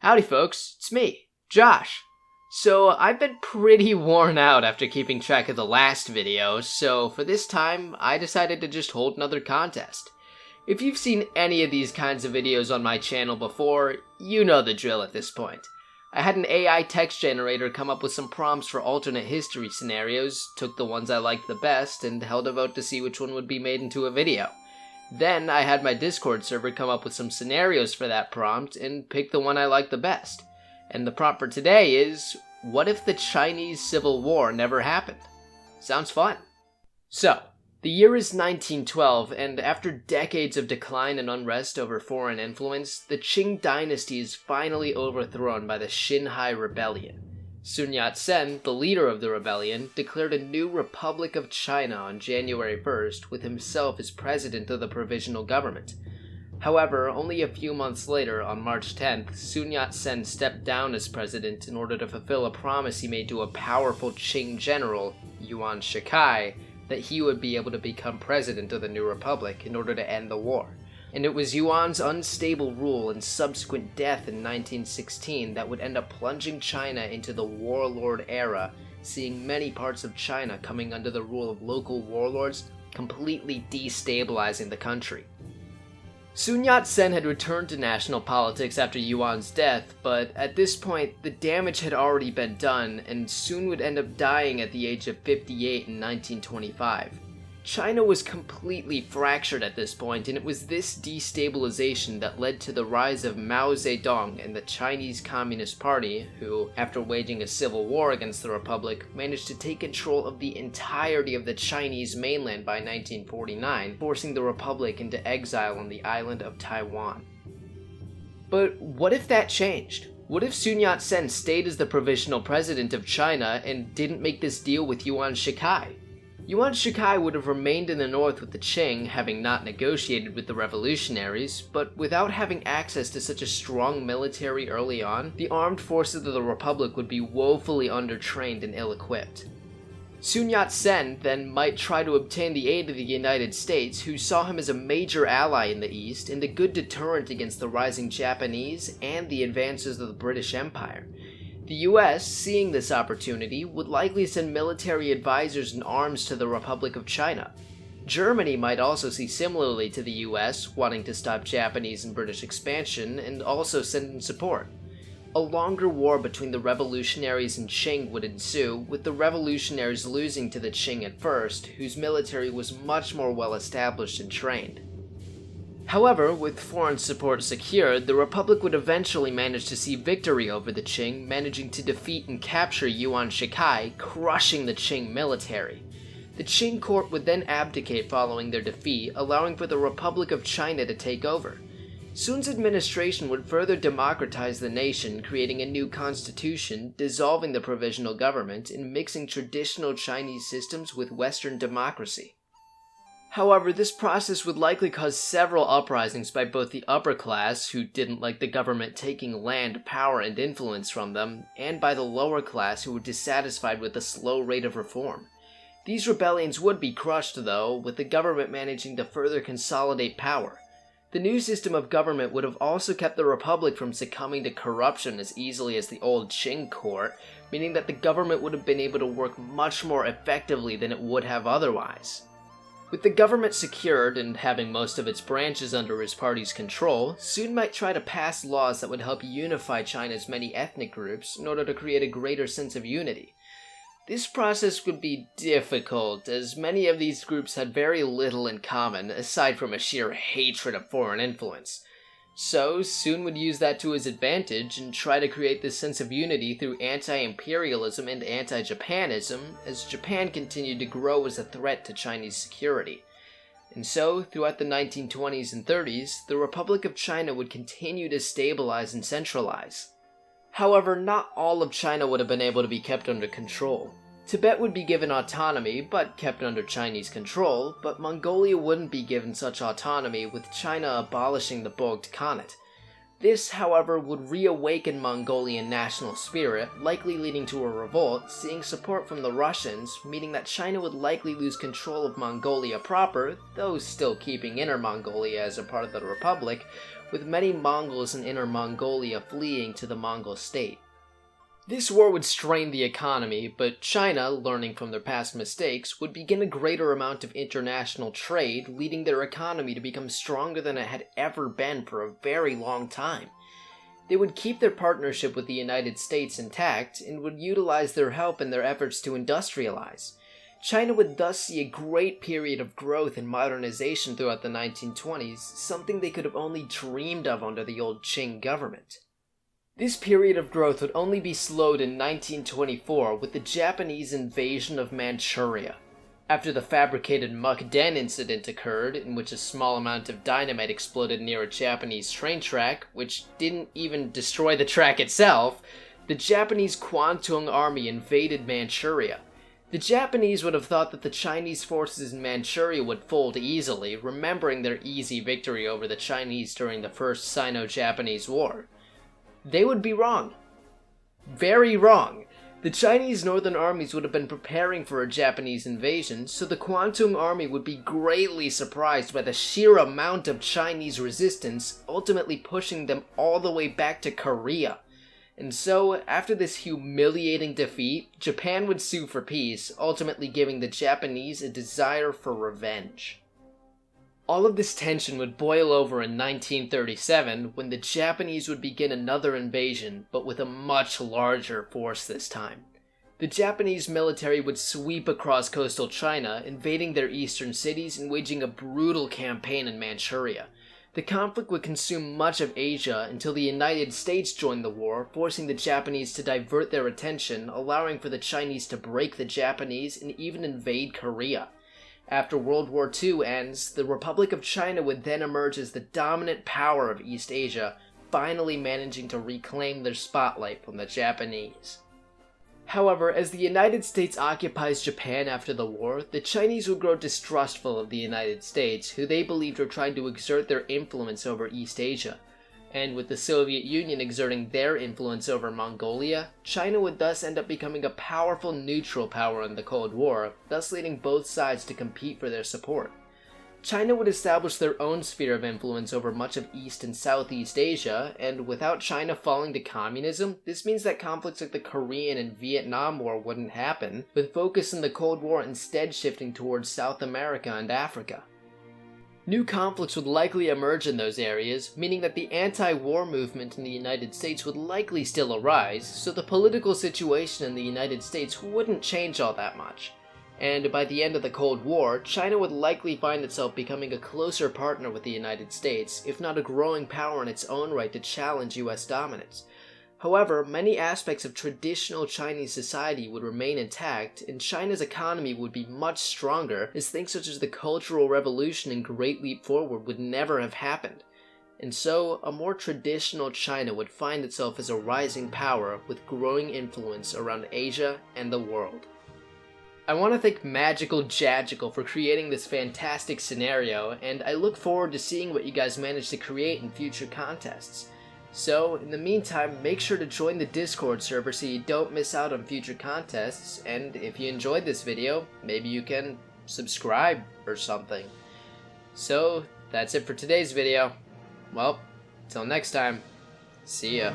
Howdy folks, it's me, Josh. So I've been pretty worn out after keeping track of the last video, so for this time, I decided to just hold another contest. If you've seen any of these kinds of videos on my channel before, you know the drill at this point. I had an AI text generator come up with some prompts for alternate history scenarios, took the ones I liked the best, and held a vote to see which one would be made into a video. Then I had my Discord server come up with some scenarios for that prompt and pick the one I liked the best. And the prompt for today is, what if the Chinese Civil War never happened? Sounds fun. So, the year is 1912, and after decades of decline and unrest over foreign influence, the Qing dynasty is finally overthrown by the Xinhai Rebellion. Sun Yat-Sen, the leader of the rebellion, declared a new Republic of China on January 1st, with himself as president of the provisional government. However, only a few months later, on March 10th, Sun Yat-Sen stepped down as president in order to fulfill a promise he made to a powerful Qing general, Yuan Shikai, that he would be able to become president of the new republic in order to end the war. And it was Yuan's unstable rule and subsequent death in 1916 that would end up plunging China into the warlord era, seeing many parts of China coming under the rule of local warlords, completely destabilizing the country. Sun Yat-Sen had returned to national politics after Yuan's death, but at this point, the damage had already been done, and Sun would end up dying at the age of 58 in 1925. China was completely fractured at this point, and it was this destabilization that led to the rise of Mao Zedong and the Chinese Communist Party, who, after waging a civil war against the Republic, managed to take control of the entirety of the Chinese mainland by 1949, forcing the Republic into exile on the island of Taiwan. But what if that changed? What if Sun Yat-Sen stayed as the provisional president of China and didn't make this deal with Yuan Shikai? Yuan Shikai would have remained in the north with the Qing, having not negotiated with the revolutionaries, but without having access to such a strong military early on, the armed forces of the Republic would be woefully undertrained and ill-equipped. Sun Yat-Sen then might try to obtain the aid of the United States, who saw him as a major ally in the East and a good deterrent against the rising Japanese and the advances of the British Empire. The US, seeing this opportunity, would likely send military advisors and arms to the Republic of China. Germany might also see similarly to the US, wanting to stop Japanese and British expansion, and also send in support. A longer war between the revolutionaries and Qing would ensue, with the revolutionaries losing to the Qing at first, whose military was much more well established and trained. However, with foreign support secured, the Republic would eventually manage to see victory over the Qing, managing to defeat and capture Yuan Shikai, crushing the Qing military. The Qing court would then abdicate following their defeat, allowing for the Republic of China to take over. Sun's administration would further democratize the nation, creating a new constitution, dissolving the provisional government, and mixing traditional Chinese systems with Western democracy. However, this process would likely cause several uprisings by both the upper class, who didn't like the government taking land, power, and influence from them, and by the lower class, who were dissatisfied with the slow rate of reform. These rebellions would be crushed, though, with the government managing to further consolidate power. The new system of government would have also kept the Republic from succumbing to corruption as easily as the old Qing court, meaning that the government would have been able to work much more effectively than it would have otherwise. With the government secured and having most of its branches under his party's control, Sun might try to pass laws that would help unify China's many ethnic groups in order to create a greater sense of unity. This process would be difficult, as many of these groups had very little in common, aside from a sheer hatred of foreign influence. So, Sun would use that to his advantage and try to create this sense of unity through anti-imperialism and anti-Japanism, as Japan continued to grow as a threat to Chinese security. And so, throughout the 1920s and 30s, the Republic of China would continue to stabilize and centralize. However, not all of China would have been able to be kept under control. Tibet would be given autonomy, but kept under Chinese control, but Mongolia wouldn't be given such autonomy, with China abolishing the Bogd Khanate. This, however, would reawaken Mongolian national spirit, likely leading to a revolt, seeing support from the Russians, meaning that China would likely lose control of Mongolia proper, though still keeping Inner Mongolia as a part of the Republic, with many Mongols in Inner Mongolia fleeing to the Mongol state. This war would strain the economy, but China, learning from their past mistakes, would begin a greater amount of international trade, leading their economy to become stronger than it had ever been for a very long time. They would keep their partnership with the United States intact and would utilize their help in their efforts to industrialize. China would thus see a great period of growth and modernization throughout the 1920s, something they could have only dreamed of under the old Qing government. This period of growth would only be slowed in 1924 with the Japanese invasion of Manchuria. After the fabricated Mukden incident occurred, in which a small amount of dynamite exploded near a Japanese train track, which didn't even destroy the track itself, the Japanese Kwantung Army invaded Manchuria. The Japanese would have thought that the Chinese forces in Manchuria would fold easily, remembering their easy victory over the Chinese during the First Sino-Japanese War. They would be wrong. Very wrong. The Chinese northern armies would have been preparing for a Japanese invasion, so the Kwantung Army would be greatly surprised by the sheer amount of Chinese resistance, ultimately pushing them all the way back to Korea. And so, after this humiliating defeat, Japan would sue for peace, ultimately giving the Japanese a desire for revenge. All of this tension would boil over in 1937, when the Japanese would begin another invasion, but with a much larger force this time. The Japanese military would sweep across coastal China, invading their eastern cities and waging a brutal campaign in Manchuria. The conflict would consume much of Asia until the United States joined the war, forcing the Japanese to divert their attention, allowing for the Chinese to break the Japanese and even invade Korea. After World War II ends, the Republic of China would then emerge as the dominant power of East Asia, finally managing to reclaim their spotlight from the Japanese. However, as the United States occupies Japan after the war, the Chinese would grow distrustful of the United States, who they believed were trying to exert their influence over East Asia. And with the Soviet Union exerting their influence over Mongolia, China would thus end up becoming a powerful neutral power in the Cold War, thus leading both sides to compete for their support. China would establish their own sphere of influence over much of East and Southeast Asia, and without China falling to communism, this means that conflicts like the Korean and Vietnam War wouldn't happen, with focus in the Cold War instead shifting towards South America and Africa. New conflicts would likely emerge in those areas, meaning that the anti-war movement in the United States would likely still arise, so the political situation in the United States wouldn't change all that much. And by the end of the Cold War, China would likely find itself becoming a closer partner with the United States, if not a growing power in its own right to challenge US dominance. However, many aspects of traditional Chinese society would remain intact, and China's economy would be much stronger, as things such as the Cultural Revolution and Great Leap Forward would never have happened. And so, a more traditional China would find itself as a rising power with growing influence around Asia and the world. I want to thank Magical Jagical for creating this fantastic scenario, and I look forward to seeing what you guys manage to create in future contests. So, in the meantime, make sure to join the Discord server so you don't miss out on future contests, and if you enjoyed this video, maybe you can subscribe or something. So, that's it for today's video. Well, till next time, see ya.